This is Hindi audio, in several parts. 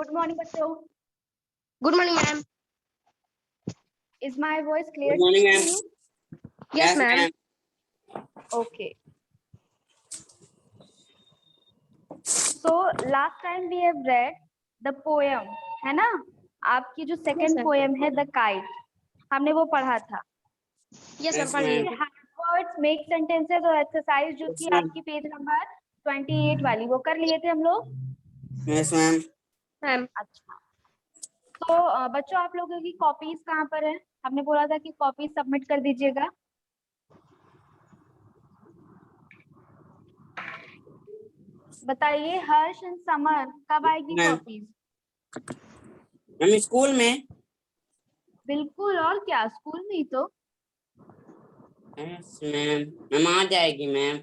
गुड मॉर्निंग बच्चों। Good morning ma'am. Is my voice clear Good morning, to ma'am. you? Yes ma'am. Okay. So last time we have read the poem, है ना? आपकी जो second sir. poem है The Kite, हमने वो पढ़ा था। यस सर Yes, पढ़ लिए ma'am. थे। Words, make sentences और exercise जो Yes, थी ma'am. आपकी पेज नंबर 28 वाली, वो कर लिए थे हम लोग। Yes, ma'am. मैम अच्छा, तो बच्चों आप लोगों की कॉपीज कहाँ पर है? हमने बोला था कि कॉपी सबमिट कर दीजिएगा। बताइए हर्ष एंड समर कब आएगी मैम। कॉपीज? हम स्कूल में। बिल्कुल, और क्या, स्कूल में ही तो। यस मैम, मैम आ जाएगी मैम,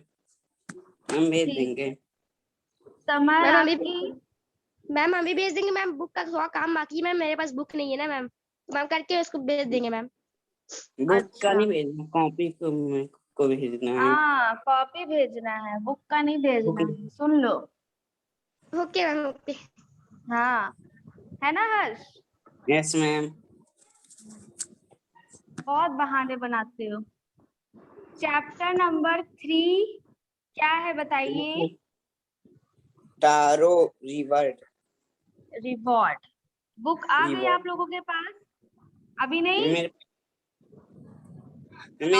हम भेज ठीक। देंगे। समर मैम अभी आपकी मैम अभी भेज देंगे मैम। बुक का थोड़ा काम बाकी है मैम, मेरे पास बुक नहीं है ना मैम, तो मैम करके उसको भेज देंगे मैम। बुक का अच्छा। नहीं भेजना, कॉपी को भेजना है। हाँ, कॉपी भेजना है, बुक का नहीं भेजना है, सुन लो। Okay ma'am okay. हाँ, है ना हर्ष? Yes ma'am. बहुत बहाने बनाते हो। चैप्टर नंबर 3 क्या है बताइए? टारो रिवर्ड। रिवॉर्ड। बुक आ गई रिवॉर्ड आप लोगों के पास? अभी नहीं? मेरे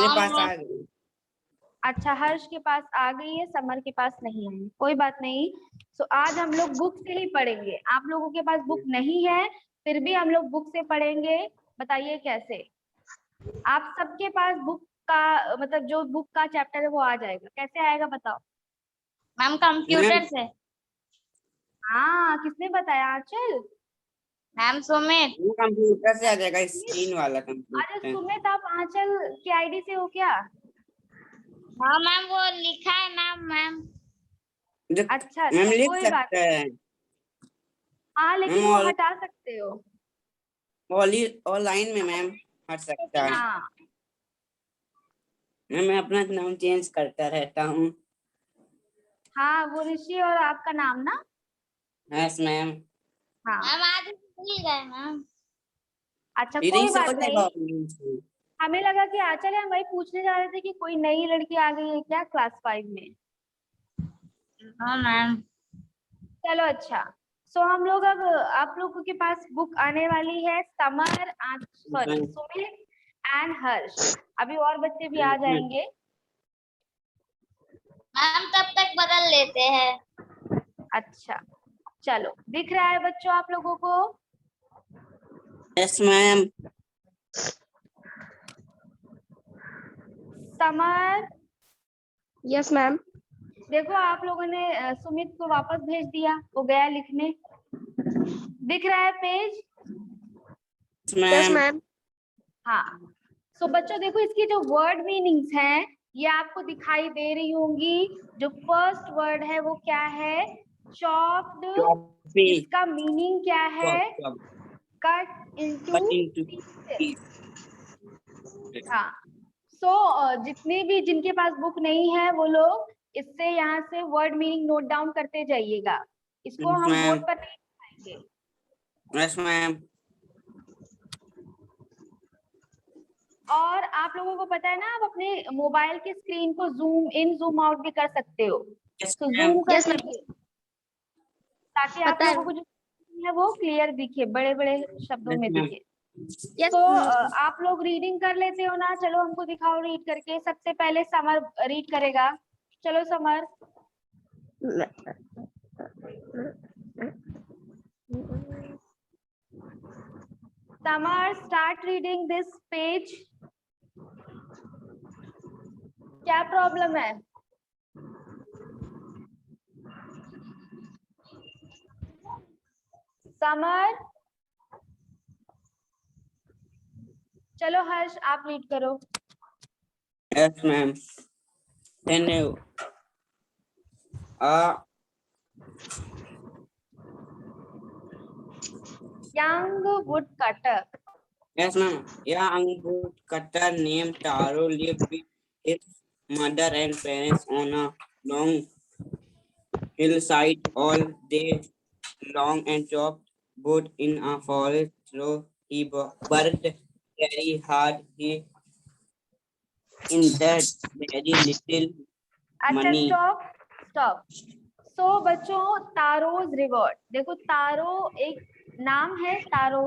पास आ गई। अच्छा, हर्ष के पास आ गई है, समर के पास नहीं है, कोई बात नहीं। तो आज हम लोग बुक से ही पढ़ेंगे। आप लोगों के पास बुक नहीं है, फिर भी हम लोग बुक से पढ़ेंगे। बताइए कैसे? आप सबके पास बुक का मतलब जो बुक का चैप्टर है वो आ जाएगा। कैसे आएगा बताओ? मैम कंप्यूटर से। हाँ, किसने बताया? आंचल? मैम सुमित। वो कंप्यूटर से आ जाएगा, स्क्रीन वाला अरे कंप्यूटर। सुमित, आप आंचल की आईडी से हो क्या? हाँ मैम वो लिखा है नाम मैम। अच्छा मैम अच्छा, लिख कोई बात सकते हैं। हाँ, लेकिन मैम वो और हटा सकते हो। ऑनलाइन में मैम हट सकता है। हाँ मैं अपना नाम चेंज करता रहता हूँ। हाँ, वो ऋषि और आपका नाम ना? Yes ma'am. हाँ, मैम आज भूल गए मैम। अच्छा फिर कोई से हो बात जाएगा नहीं। ऑनलाइन से। हमें लगा कि आंचल है, हम वही पूछने जा रहे थे कि कोई नई लड़की आ गई है क्या क्लास 5 में। हाँ मैम। चलो अच्छा। सो हम लोग अब आप लोगों के पास बुक आने वाली है। समर, सॉरी, सुमित एंड हर्ष। अभी और बच्चे भी आ जाएंगे। मैम तब तक बदल लेते हैं। अच्छा, चलो, दिख रहा है बच्चों आप लोगों को? Yes ma'am. Summer, yes ma'am. देखो आप लोगों ने सुमित को वापस भेज दिया, वो गया लिखने। दिख रहा है पेज? Yes ma'am. मैम। हाँ। सो बच्चों देखो, इसकी जो वर्ड मीनिंग्स हैं ये आपको दिखाई दे रही होंगी। जो फर्स्ट वर्ड है वो क्या है? चॉप्ड। कॉपी। इसका मीनिंग क्या है? कट इनटू हाँ। सो जितने भी जिनके पास बुक नहीं है वो लोग इससे यहाँ से वर्ड मीनिंग नोट डाउन करते जाइएगा। इसको Yes, हम ma'am. बोर्ड पर नहीं दिखाएंगे। Yes ma'am. और आप लोगों को पता है ना, आप अपने मोबाइल की स्क्रीन को जूम इन जूम आउट भी कर सकते हो। यस तो मैम। जूम कर यस मैम लीजिए ताकि आप पता है। लोगों को जो है वो क्लियर दिखे, बड़े बड़े शब्दों यस में मैम। दिखे। यस तो आप लोग रीडिंग कर लेते हो ना? चलो हमको दिखाओ रीड करके। सबसे पहले समर रीड करेगा। चलो Samar. Samar start reading this page. क्या प्रॉब्लम है? समर, चलो हर्ष आप रीड करो। Yes ma'am. धन्यवाद। Young woodcutter. Yes, ma'am. Young woodcutter named Taro lived with his mother and parents on a long hillside all day long and chopped wood in a forest, so he worked very hard. He in that very little अच्छा money. Stop stop. सो बच्चों तारोज रिवॉर्ड, देखो तारो एक नाम है तारो,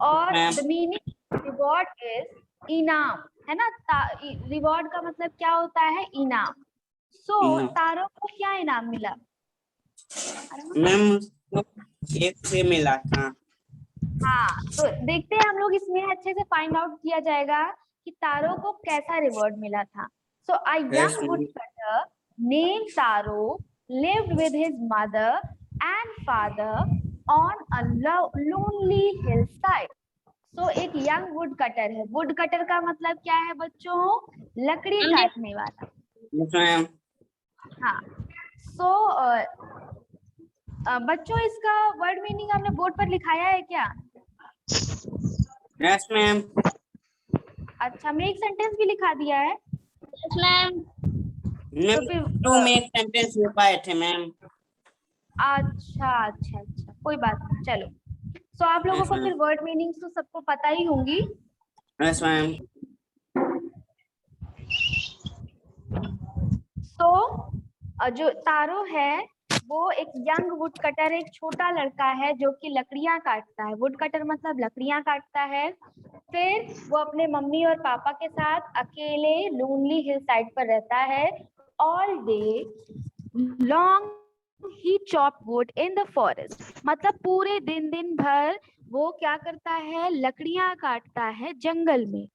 और ma'am the meaning reward is इनाम, है ना। रिवॉर्ड का मतलब क्या होता है, इनाम। सो इनाम। तारो को क्या इनाम मिला? मैम उसको एक से मिला था। हाँ, तो देखते हैं हम लोग इसमें अच्छे से फाइंड आउट किया जाएगा कि तारो को कैसा रिवॉर्ड मिला था। सो अ Yes, young woodcutter named Taro lived with his mother and father on a lonely hillside. सो एक यंग वुड कटर है। वुड कटर का मतलब क्या है बच्चों? लकड़ी काटने वाला। मैम हाँ, सो बच्चों इसका वर्ड मीनिंग हमने बोर्ड पर लिखाया है क्या? Yes ma'am. अच्छा, मैं एक सेंटेंस भी लिखा दिया है। Yes, ma'am. तो मैम फिर टू में सेंटेंस लिख पाए थे मैम। अच्छा अच्छा अच्छा, कोई बात नहीं, चलो। सो आप लोगों Yes, को ma'am. फिर वर्ड मीनिंग्स तो सबको पता ही होंगी। Yes ma'am. तो जो तारो है वो एक यंग वुड कटर, एक छोटा लड़का है जो कि लकड़ियां काटता है। वुड कटर मतलब लकड़ियां काटता है। फिर वो अपने मम्मी और पापा के साथ अकेले लोनली हिल साइड पर रहता है। All day long he chop would in the forest, मतलब पूरे दिन भर वो क्या करता है, लकड़ियां काटता है जंगल में।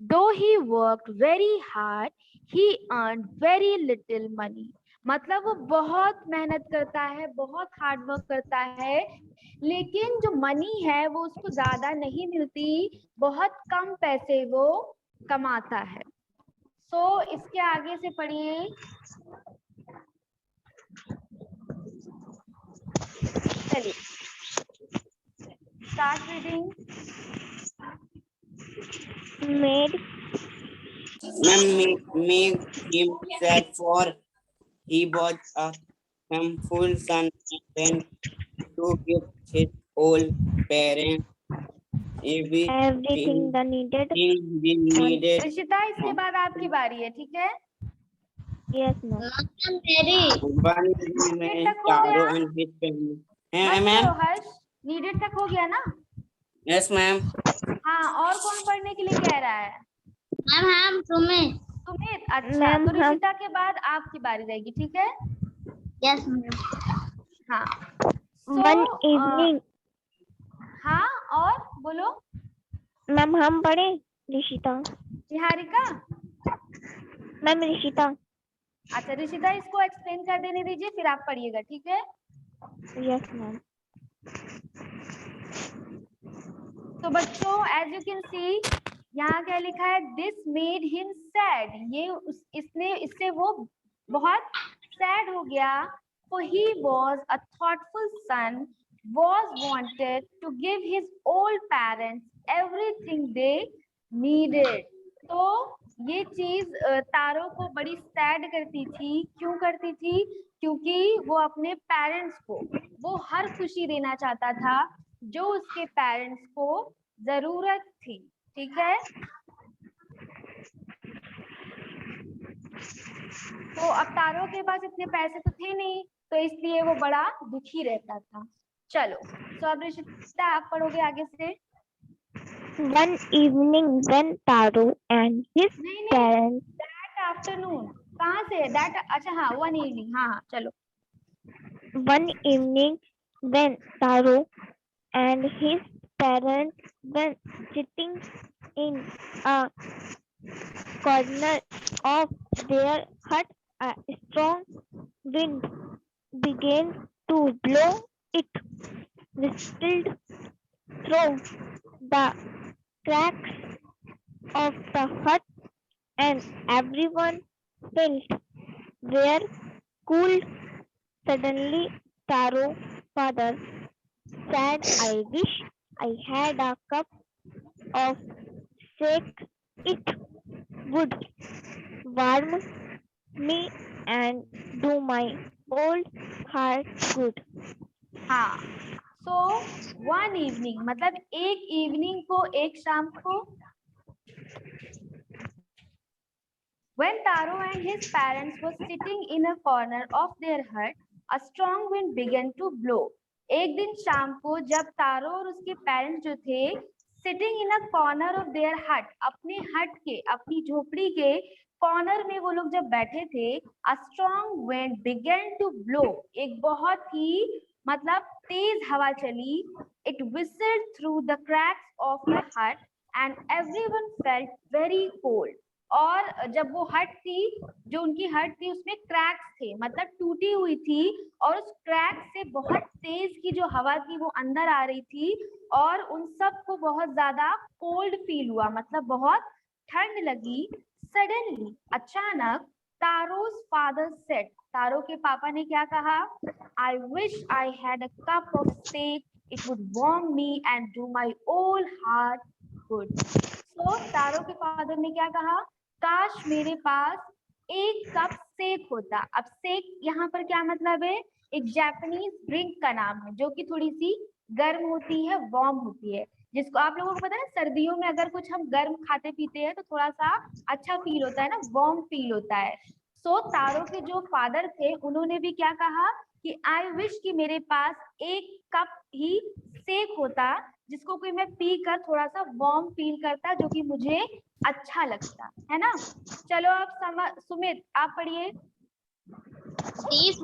Though he worked very hard, he earned very little money. मतलब वो बहुत मेहनत करता है, बहुत हार्ड वर्क करता है, लेकिन जो मनी है वो उसको ज्यादा नहीं मिलती, बहुत कम पैसे वो कमाता है। सो इसके आगे से पढ़िए। चलिए start reading. Made Ma'am, make him sad for he was a thankful son and went to give his old parents everything everything the needed. we needed. Rishita, इसके बाद आपकी बारी है, ठीक है? Yes, ma'am. One man, तक हो Taro गया? and his family. बस Ma'am? करो हर्ष, नीडेड तक हो गया ना? Yes, ma'am. हाँ, और कौन पढ़ने के लिए कह रहा है? हम सुमित। सुमित, अच्छा। मैम, तो हम- ऋषिता के बाद आपकी बारी रहेगी, ठीक है? Yes, ma'am. हाँ। One evening, हाँ, और बोलो। मैम हम पढ़े ऋषिता। निहारिका, मैम ऋषिता। अच्छा ऋषिता, इसको एक्सप्लेन कर देने दीजिए, फिर आप पढ़िएगा, ठीक है? Yes, ma'am. तो बच्चों एज यू कैन सी यहाँ क्या लिखा है, दिस मेड हिम सैड। इससे वो बहुत सैड हो गया। For he was a thoughtful son, was wanted to give his old parents everything they needed. तो ये चीज तारो को बड़ी सैड करती थी। क्यों करती थी? क्योंकि वो अपने पेरेंट्स को वो हर खुशी देना चाहता था जो उसके पेरेंट्स को जरूरत थी, ठीक है? तो अब तारो के पास इतने पैसे तो थे नहीं, तो इसलिए वो बड़ा दुखी रहता था। चलो, तो अब ऋषिता आप पढ़ोगे आगे से। One evening when Taro and his नहीं parents दैट आफ्टरनून कहाँ से है? दैट, अच्छा हाँ, वन इवनिंग, हाँ चलो। One evening when Taro and his parents were sitting in a corner of their hut, a strong wind began to blow. It whistled through the cracks of the hut, and everyone felt were cooled. Suddenly, Taro father said, "I wish I had a cup of shake. It would warm me and do my old heart good." हाँ, So one evening मतलब एक इवनिंग को, एक शाम को, when Taro and his parents were sitting in a corner of their hut, a strong wind began to blow. एक दिन शाम को जब तारो और उसके पेरेंट्स जो थे sitting in a corner of their हट, अपने हट के, अपनी झोपड़ी के कॉर्नर में वो लोग जब बैठे थे, a strong wind began to blow, एक बहुत ही मतलब तेज हवा चली, it whistled through the cracks of the hut and everyone felt very cold. और जब वो हट थी, जो उनकी हट थी उसमें क्रैक्स थे, मतलब टूटी हुई थी, और उस क्रैक से बहुत तेज की जो हवा थी वो अंदर आ रही थी, और उन सब को बहुत ज्यादा कोल्ड फील हुआ, मतलब बहुत ठंड लगी। सडनली, अचानक, तारो's फादर सेड, तारो के पापा ने क्या कहा? I wish I had a cup of steak, it would warm me and do my whole heart good. तो तारो के फादर ने क्या कहा? काश मेरे पास एक कप सेक होता। अब सेक यहाँ पर क्या मतलब है? एक जापानीज ड्रिंक का नाम है जो कि थोड़ी सी गर्म होती है, वार्म होती है, जिसको आप लोगों को पता है ना, सर्दियों में अगर कुछ हम गर्म खाते पीते हैं तो थोड़ा सा अच्छा फील होता है ना, वार्म फील होता है। सो तारो के जो फादर थे उन्होंने भी क्या कहा कि आई विश कि मेरे पास एक कप ही सेक होता, जिसको कोई मैं पी कर थोड़ा सा वार्म फील करता, जो कि मुझे अच्छा लगता है ना। चलो अब सुमित आप पढ़िए। These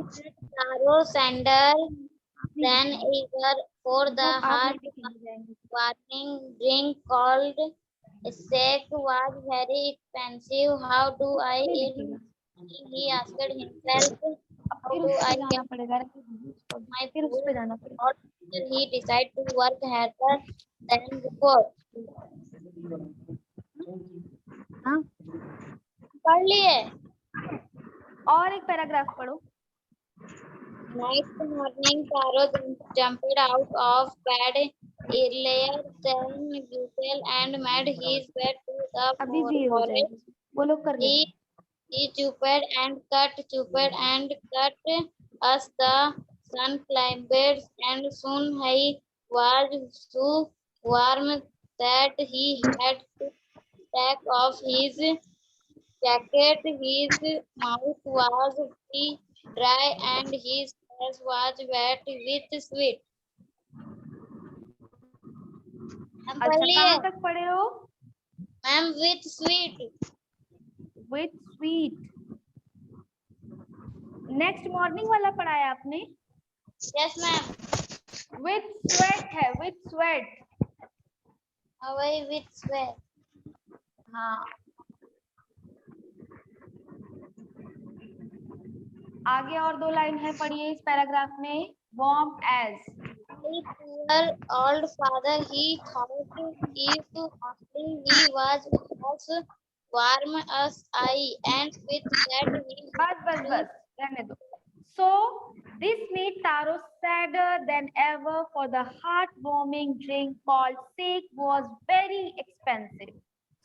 Taro sandal ran eager for the heart warming drink called sake was very expensive. How do I eat? He asked himself. How do I get my फिर उस पे food? जाना पड़ेगा। Or he decided to work harder than before. हाँ, पढ़ लिए? और एक पैराग्राफ पढ़ो। Next morning, Taro jumped out of bed earlier than usual and made his way to the अभी भी हो forest. जाएगी, वो लोग कर लेंगे। He chopped and cut as the sun climbed, and soon he was so warm that he had to take off his jacket. His mouth was very dry and his face was wet with sweat. हम पढ़ अच्छा, लिए? कहाँ तक पढ़े हो? Ma'am with sweat. With sweet. Next morning वाला पढ़ाया आपने? Yes ma'am. विथ स्वेट है, विथ स्वेट। वही with sweat. हाँ, आगे और दो लाइन है, पढ़िए इस पैराग्राफ में। Warm age, My poor old father, he thought if only he was as warm as I, and with that he बस रहने दो। So this made Taro sadder than ever, for the heart-warming drink called sake was very expensive.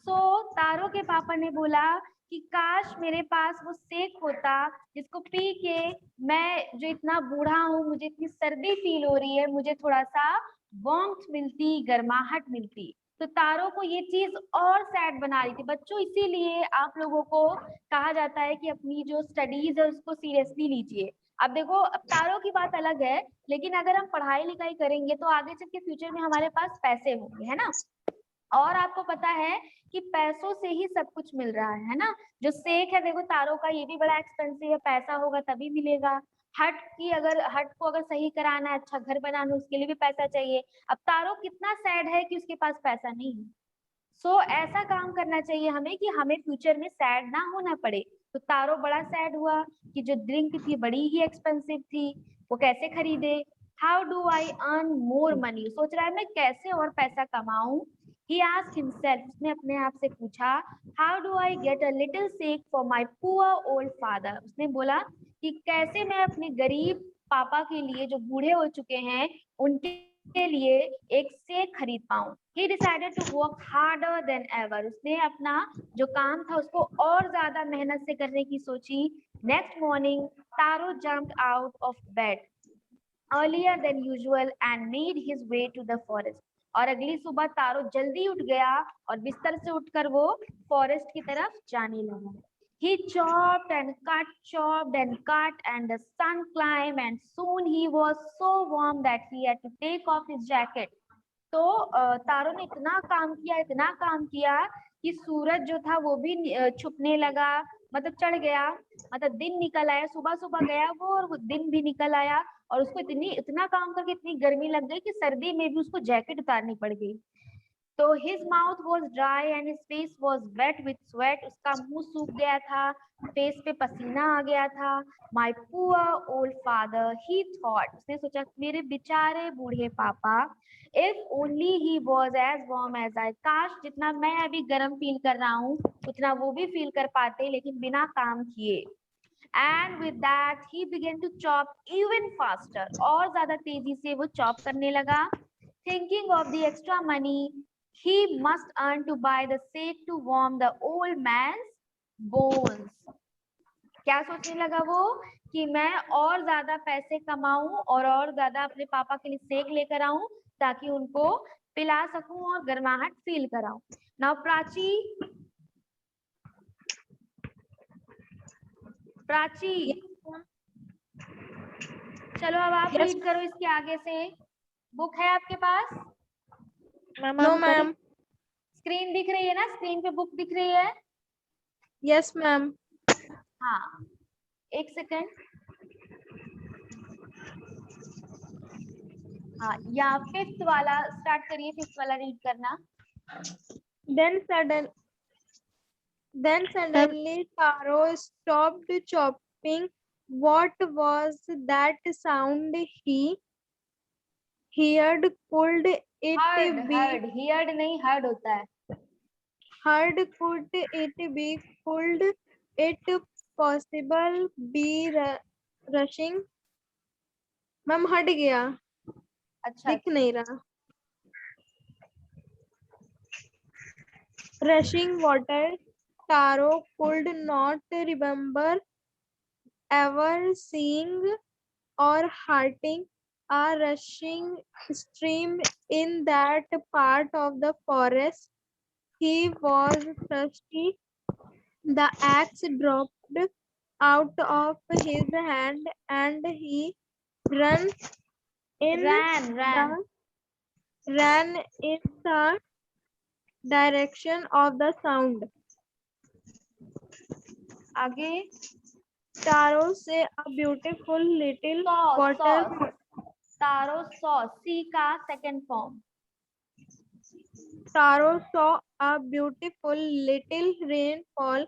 So तारो के पापा ने बोला कि काश मेरे पास वो सेक होता जिसको पी के मैं जो इतना बूढ़ा हूँ, मुझे इतनी सर्दी फील हो रही है, मुझे थोड़ा सा वार्मथ मिलती, गर्माहट मिलती। तो तारो को ये चीज और सैड बना रही थी। बच्चों, इसीलिए आप लोगों को कहा जाता है कि अपनी जो स्टडीज है उसको सीरियसली लीजिए। अब देखो, अब तारो की बात अलग है, लेकिन अगर हम पढ़ाई लिखाई करेंगे तो आगे चल के फ्यूचर में हमारे पास पैसे होंगे, है ना। और आपको पता है कि पैसों से ही सब कुछ मिल रहा है ना। जो सेक है देखो तारो का, ये भी बड़ा एक्सपेंसिव है, पैसा होगा तभी मिलेगा। हट की, अगर हट को अगर सही कराना है, अच्छा घर बनाना, उसके लिए भी पैसा चाहिए। अब तारो कितना सैड है कि उसके पास पैसा नहीं है। सो ऐसा काम करना चाहिए हमें कि हमें फ्यूचर में सैड ना होना पड़े। तो तारो बड़ा सैड हुआ कि जो ड्रिंक थी बड़ी ही एक्सपेंसिव थी, वो कैसे खरीदे। How do I earn more money, सोच रहा है मैं कैसे और पैसा कमाऊं। He asked himself, उसने अपने आप से पूछा, how do I get a little sake for my poor old father, उसने बोला कि कैसे मैं अपने गरीब पापा के लिए, जो बूढ़े हो चुके हैं, उनके लिए एक सेक खरीद पाऊं। He decided to work harder than ever, उसने अपना जो काम था उसको और ज्यादा मेहनत से करने की सोची। Next morning, Taro jumped out of bed, earlier than usual and made his way to the forest. और अगली सुबह तारो जल्दी उठ गया और बिस्तर से उठकर वो फॉरेस्ट की तरफ जाने लगा. He chopped and cut, and the sun climbed, and soon he was so warm that he had to take off his jacket. तो तारो ने इतना काम किया कि सूरज जो था वो भी छुपने लगा, मतलब चढ़ गया, मतलब दिन निकल आया, सुबह सुबह गया वो और दिन भी निकल आया और उसको इतना काम करके इतनी गर्मी लग गई कि सर्दी में भी उसको जैकेट उतारनी पड़ गई. तो his mouth was dry and his face was wet with sweat. उसका मुंह सूख गया था, फेस पे पसीना आ गया था. My poor old father, he thought. उसने सोचा मेरे बेचारे बूढ़े पापा. If only he was as warm as I. काश जितना मैं अभी गर्म फील कर रहा हूँ उतना वो भी फील कर पाते, लेकिन बिना काम किए. And with that he began to chop even faster. और ज्यादा तेजी से वो चॉप करने लगा. Thinking of the extra money he must earn to buy the sake to warm the old man's bones. क्या सोचने लगा वो कि मैं और ज्यादा पैसे कमाऊं और ज्यादा अपने पापा के लिए सेक लेकर आऊं ताकि उनको पिला सकूं और गर्माहट फील कराऊं. नाउ प्राची, चलो अब आप रीड करो इसके आगे से. बुक है आपके पास? No ma'am. स्क्रीन दिख रही है ना? स्क्रीन पे बुक दिख रही है? Yes ma'am. हाँ, एक सेकंड. हाँ, या फिफ्थ वाला स्टार्ट करिए, फिफ्थ वाला रीड करना. Then suddenly Taro stopped chopping. What was that sound he heard? Could it heard नहीं heard होता है. could it possible be rushing? Ma'am हट गया. अच्छा, दिख नहीं रहा. Rushing water. Taro could not remember ever seeing or hearing a rushing stream in that part of the forest. He was thirsty. The axe dropped out of his hand and he ran in the direction of the sound. आगे. Taro saw a beautiful little Taro saw, C का second form. Taro saw a beautiful little rainfall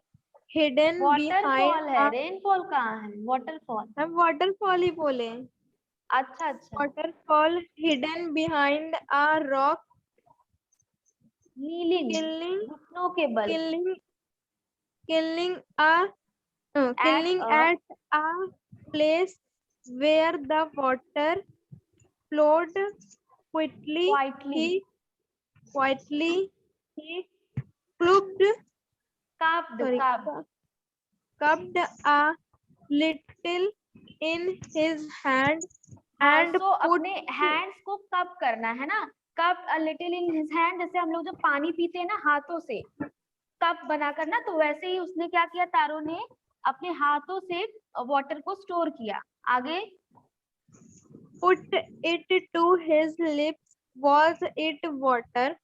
hidden behind. Waterfall है, rainfall कहाँ है? Waterfall. हम waterfall ही बोले. अच्छा. Waterfall hidden behind a rock. Kneeling. घुटनों के बल. Killing at a place where the water flowed quietly. He cupped a little in his hand and तो अपने hands को cup करना है ना. cup a little in his hand, जैसे हम लोग जब पानी पीते हैं ना हाथों से कप बनाकर ना, तो वैसे ही उसने क्या किया, तारो ने अपने हाथों से वाटर को स्टोर किया. आगे. Put it to his lips. Was it water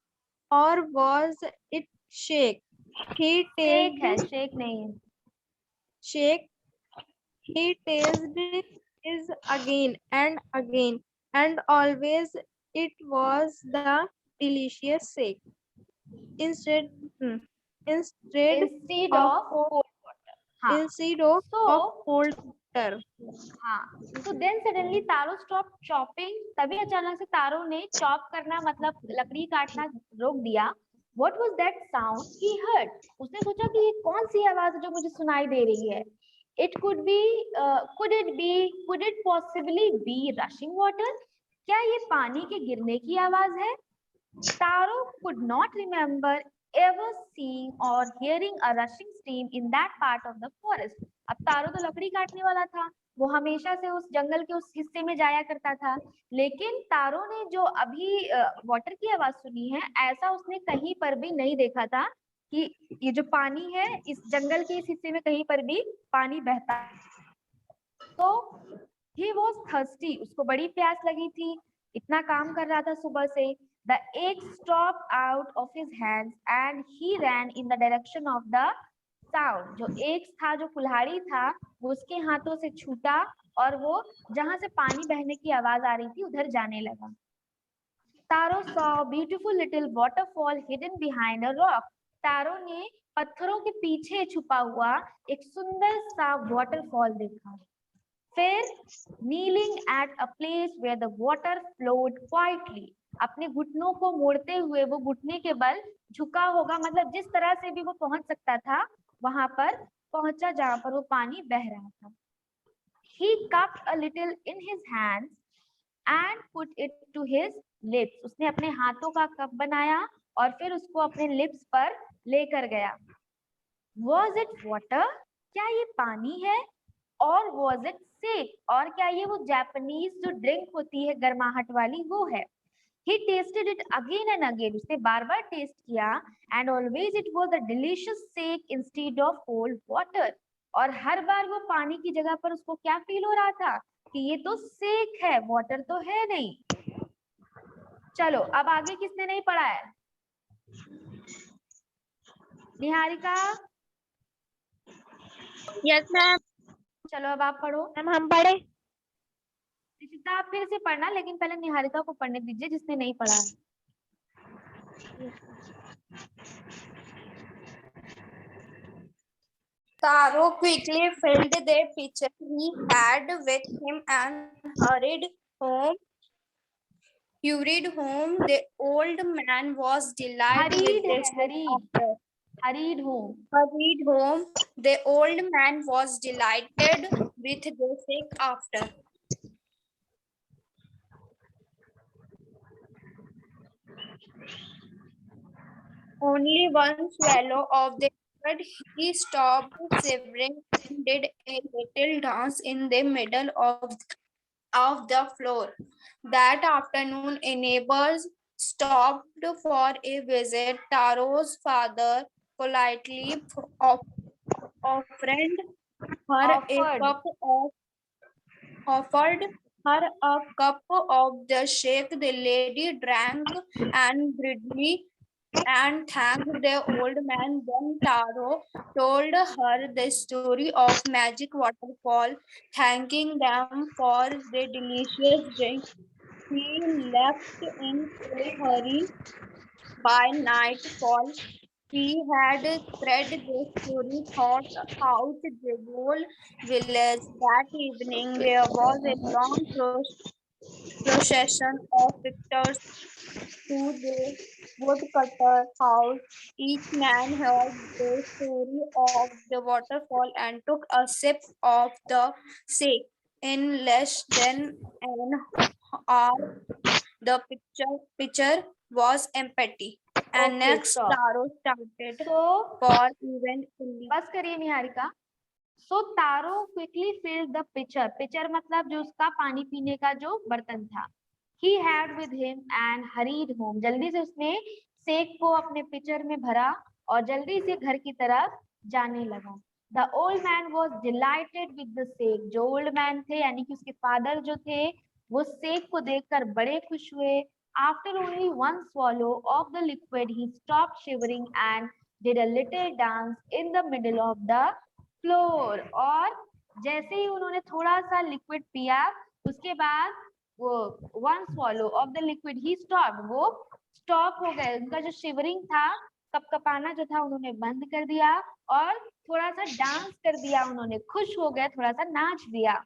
or was it shake? He tasted. Shake नहीं है. Shake. He tasted it again and again, and always it was the delicious shake. Instead of cold water. हाँ. Instead of cold water. हाँ. So then suddenly Taro stopped chopping. तभी अचानक से तारो ने चॉप करना मतलब लकड़ी काटना रोक दिया. What was that sound he heard? उसने सोचा कि ये कौन सी आवाज है जो मुझे सुनाई दे रही है. Could it possibly be rushing water? क्या ये पानी के गिरने की आवाज है? Taro could not remember ever seeing or hearing a rushing stream in that part of the forest. अब तारो तो लकड़ी काटने वाला था, वो हमेशा से उस जंगल के उस हिस्से में जाया करता था, लेकिन तारो ने जो अभी वाटर की आवाज सुनी है, ऐसा उसने कहीं पर भी नहीं देखा था कि ये जो पानी है इस जंगल के इस हिस्से में कहीं पर भी पानी बहता है। तो he was thirsty, उसको बड़ी प्यास लगी थी, इतना काम कर रहा था सुबह से। The egg stopped out of his hands and he ran in the direction of the sound. जो eggs था, जो कुल्हाड़ी था, वो उसके हाथों से छूटा और वो जहां से पानी बहने की आवाज आ रही थी उधर जाने लगा। तारो saw a beautiful little waterfall hidden behind a rock. तारो ने पत्थरों के पीछे छुपा हुआ एक सुंदर सा वाटरफॉल देखा। फिर kneeling at a place where the water flowed quietly, अपने घुटनों को मोड़ते हुए, वो घुटने के बल झुका होगा, मतलब जिस तरह से भी वो पहुंच सकता था वहां पर पहुंचा जहां पर वो पानी बह रहा था। He cupped a little in his hands and put it to his lips. उसने अपने हाथों का कप बनाया और फिर उसको अपने लिप्स पर लेकर गया। Was it water? क्या ये पानी है? और was it sick? और क्या ये वो जापानीज जो ड्रिंक होती है गर्माहट वाली वो है? He tasted it again and again. उसने बार बार टेस्ट किया and always it was a delicious shake instead of cold water. और हर बार वो पानी की जगह पर उसको क्या फील हो रहा था कि ये तो सेक है, वाटर तो है नहीं। चलो अब आगे किसने नहीं पढ़ा है? निहारिका? Yes ma'am. चलो अब आप पढ़ो। मैम हम पढ़े? निशिता आप फिर से पढ़ना, लेकिन पहले निहारिका को पढ़ने दीजिए जिसने नहीं पढ़ा है। Taro quickly filled the pitcher he had with him and hurried home. The old man was delighted with this. Hurried home. Hurried home. The old man was delighted with the sick after. Only one swallow of the liquid, he stopped shivering and did a little dance in the middle of the floor. That afternoon, a neighbor stopped for a visit. Taro's father politely offered her a cup of the shake. The lady drank and greedily and thanked the old man. Then Taro told her the story of magic waterfall, thanking them for the delicious drink. He left in a hurry. By nightfall, he had spread the story thought out the whole village. That evening, there was a long procession of victors to the woodcutter house. Each man heard the story of the waterfall and took a sip of the shake. In less than an hour, the pitcher was empty. And Okay, next, stop. Taro started So for eventually. बस करिए Niharika. So taro quickly filled the pitcher. pitcher मतलब जो उसका पानी पीने का जो बर्तन था। He had with him and hurried home. जल्दी से उसने सेक को अपने पिचर में भरा और जल्दी से घर की तरफ जाने लगा। The old man was delighted with the shake. जो old man थे यानी कि उसके फादर जो थे वो सेक को देखकर बड़े खुश हुए। After only one swallow of the liquid, he stopped shivering and did a little dance in the middle of the floor. और जैसे ही उन्होंने थोड़ा सा लिक्विड पिया उसके बाद वो one swallow of the liquid he stopped, वो स्टॉप हो गए। उनका जो शिवरिंग था, कपकपाना जो था उन्होंने बंद कर दिया और थोड़ा सा डांस कर दिया, उन्होंने खुश हो गए, थोड़ा सा नाच दिया।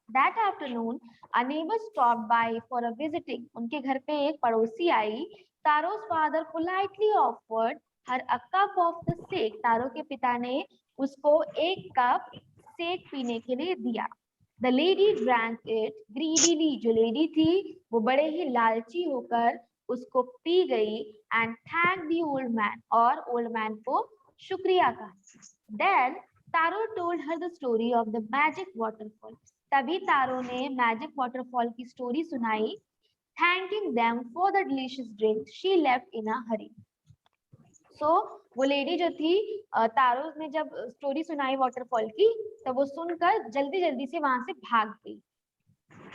That afternoon, a neighbor stopped by for a visiting. उनके घर पे एक पड़ोसी आई। Taro's father politely offered her a cup of the shake. तारो के पिता ने उसको एक कप शेक पीने के लिए दिया। The lady drank it greedily. जो लेडी थी वो बड़े ही लालची होकर उसको पी गई and thanked the old man और old man को शुक्रिया कहा। Then Taro told her the story of the magic waterfall. तभी तारो ने मैजिक वाटरफॉल की स्टोरी सुनाई. Thanking them for the delicious drink, she left in a hurry. So वो लेडी जो थी तारो ने जब स्टोरी सुनाई वाटरफॉल की तब वो सुनकर जल्दी जल्दी से वहां से भाग गई.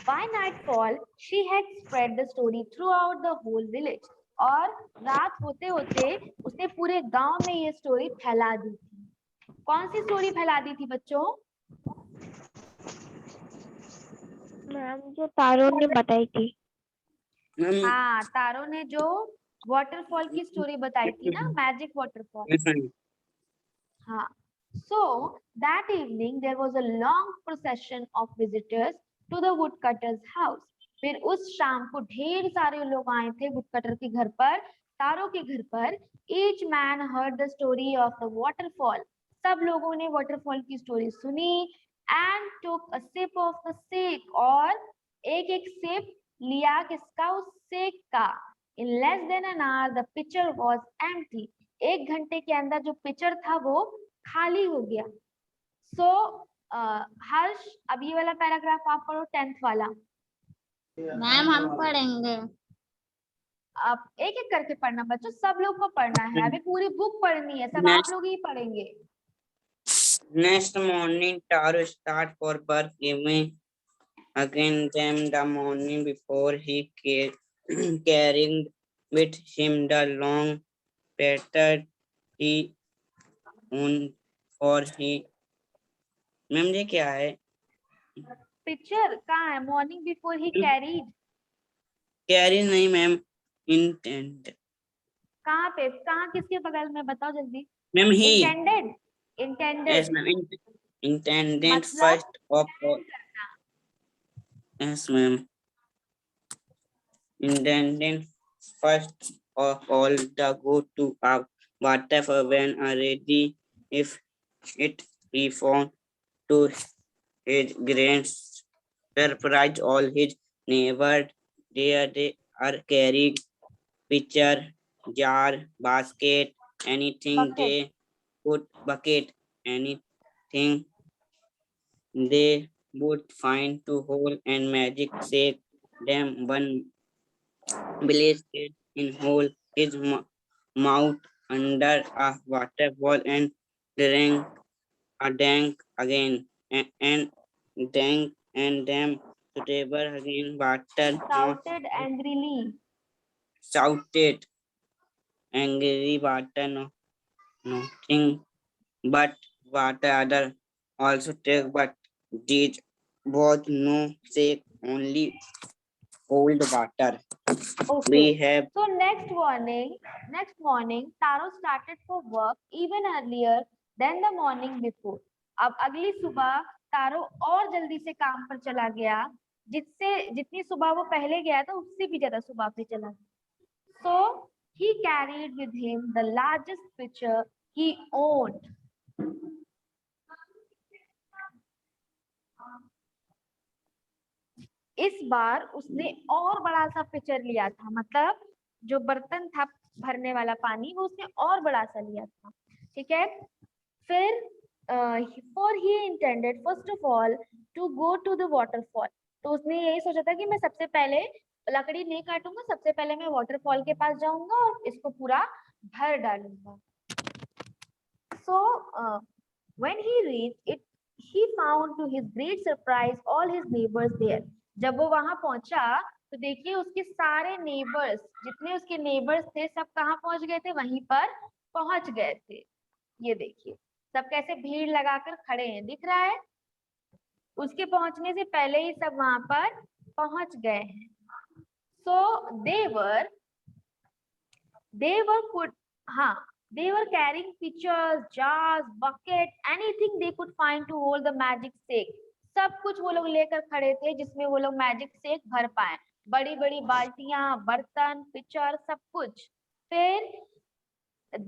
By nightfall, she had spread the story throughout the whole village. और रात होते होते उसने पूरे गांव में ये स्टोरी फैला दी थी. कौन सी स्टोरी फैला दी थी बच्चों? मैम जो तारो ने बताई थी. मैम हाँ, तारो ने जो वाटरफॉल की स्टोरी बताई थी ना, मैजिक वाटरफॉल. yes, ma'am. हाँ. So that evening there was a long procession of visitors to the woodcutter's house. फिर उस शाम को ढेर सारे लोग आए थे वुडकटर के घर पर, तारो के घर पर. Each man heard the story of the waterfall. सब लोगों ने वाटरफॉल की स्टोरी सुनी and took a sip of the sake. और एक एक सिप लिया किसका? उस सेक का. In less than an hour the pitcher was empty. 1 घंटे के अंदर जो पिक्चर था वो खाली हो गया. सो हर्ष, अब ये वाला पैराग्राफ आप पढ़ो, 10th वाला. मैम हम पढ़ेंगे. आप एक एक करके पढ़ना बच्चों, सब लोग को पढ़ना है. अभी पूरी बुक पढ़नी है, सब आप लोग ही पढ़ेंगे. Next morning, Taro start for work, giving again them the morning before he carrying with him the long pattern he on for he. Ma'am ये क्या है? पिक्चर कहाँ है? Morning before he carried. Carry नहीं मैम, इंटेंट. कहाँ पे? कहाँ किसके बगल में? बताओ जल्दी. Ma'am he. Intended. Intended. Yes ma'am. Intended मतलब first of all. Yes ma'am. Intended first of all the go to a waterfall when ready. If it he found to his grand surprise all his neighbors there they are carried pitcher, jar, basket, anything Bucket. they put bucket, anything they would find to hold and magic shake them. One village in hole his mouth under a waterfall and drank a dank again and dank and them suitable again water not Shouted angrily. shouted angry water no nothing but water other also take but did both no shake only cold water. Okay. We have So next morning, Taro started for work even earlier than the morning before. अब अगली सुबह तारो और जल्दी से काम पर चला गया, जितनी सुबह वो पहले गया था उससे भी ज्यादा सुबह पे चला गया. So he carried with him the largest pitcher he owned. इस बार उसने और बड़ा सा पिक्चर लिया था, मतलब जो बर्तन था भरने वाला पानी वो उसने और बड़ा सा लिया था. ठीक है. फिर for he intended first of all to go to the waterfall. तो उसने यही सोचा था कि मैं सबसे पहले लकड़ी नहीं काटूंगा, सबसे पहले मैं वाटरफॉल के पास जाऊंगा और इसको पूरा भर डालूंगा. So when he reached it, he found to his great surprise all his neighbors there. जब वो वहां पहुंचा तो देखिए उसके सारे नेबर्स, जितने उसके नेबर्स थे सब कहाँ पहुंच गए थे? वहीं पर पहुंच गए थे. ये देखिए सब कैसे भीड़ लगाकर खड़े हैं, दिख रहा है? उसके पहुंचने से पहले ही सब वहां पर पहुंच गए हैं. So they were carrying pitchers, jars, bucket, anything they could find to hold the magic shake. सब कुछ वो लोग लेकर खड़े थे जिसमें वो लोग मैजिक शेक भर पाए. बड़ी बड़ी बाल्टियां, बर्तन, पिक्चर, सब कुछ. फिर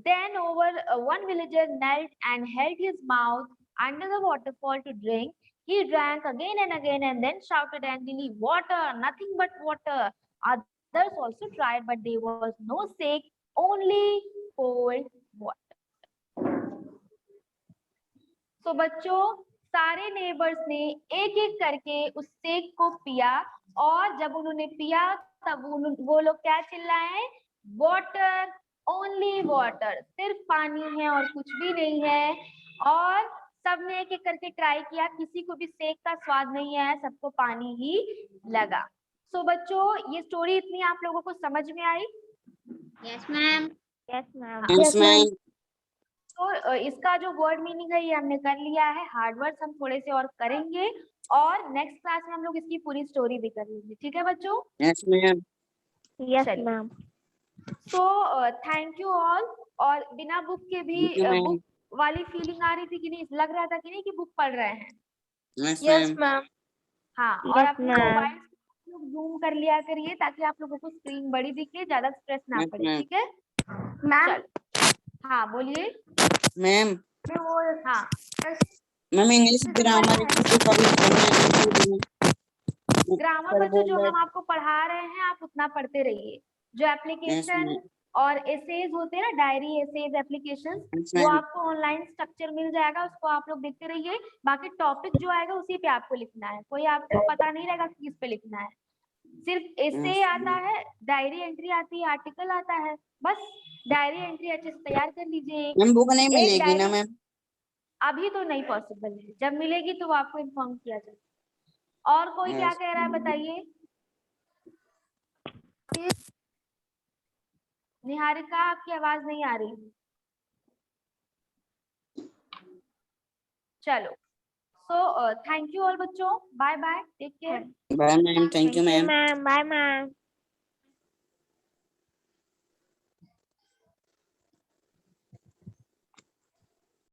then one villager knelt and held his mouth under the waterfall to drink. He drank again and again and then shouted angrily, "Water, nothing but water." Others also tried, but there was no shake, only cold water. सो बच्चों सारे नेबर्स ने एक एक करके उस शेक को पिया और जब उन्होंने पिया तब वो लोग क्या चिल्लाए, वाटर, ओनली वाटर, सिर्फ पानी है और कुछ भी नहीं है। और सबने एक एक करके ट्राई किया, किसी को भी शेक का स्वाद नहीं आया, सबको पानी ही लगा। सो बच्चों ये स्टोरी इतनी आप लोगों को समझ में आई? Yes, ma'am. Yes ma'am. Yes, ma'am. तो इसका जो वर्ड मीनिंग है ये हमने कर लिया है। हार्ड वर्ड्स हम थोड़े से और करेंगे और नेक्स्ट क्लास में हम लोग इसकी पूरी स्टोरी भी कर लेंगे। ठीक है बच्चों? Yes, ma'am. यस चलिए। Ma'am. So thank you all. और बिना बुक के भी Thank you, ma'am. बुक वाली फीलिंग आ रही थी कि नहीं, लग रहा था कि नहीं कि बुक पढ़ रहे हैं? Yes, Yes, ma'am. ma'am. हाँ, और Yes, अपने ma'am. मोबाइल लोग जूम कर लिया करिए ताकि आप लोगों को स्क्रीन बड़ी दिखे, ज्यादा स्ट्रेस ना Yes, पड़े। ma'am. ठीक है? मैम चलो हाँ बोलिए। Ma'am. हाँ मैम इंग्लिश ग्रामर की कभी ग्रामर बच्चों जो हम आपको पढ़ा रहे हैं आप उतना पढ़ते रहिए। जो एप्लीकेशन ma'am. और एसेज होते हैं ना, डायरी एसेज एप्लीकेशन, Yes, वो ma'am. आपको ऑनलाइन स्ट्रक्चर मिल जाएगा, उसको आप लोग देखते रहिए। बाकी टॉपिक जो आएगा उसी पे आपको लिखना है, कोई आपको पता नहीं रहेगा कि किस पे लिखना है। सिर्फ एसे Yes, आता है, डायरी एंट्री आती है, आर्टिकल आता है, बस डायरी एंट्री अच्छे से तैयार कर लीजिए। मैम बुक नहीं एक मिलेगी ना डायरी मैम? अभी तो नहीं पॉसिबल है, जब मिलेगी तो आपको इन्फॉर्म किया जाएगा। और कोई क्या Yes. कह रहा है बताइए? निहारिका आपकी आवाज नहीं आ रही। चलो सो थैंक यू ऑल बच्चों, bye bye, take care. Bye, ma'am. Thank you, ma'am. Ma'am. Bye ma'am.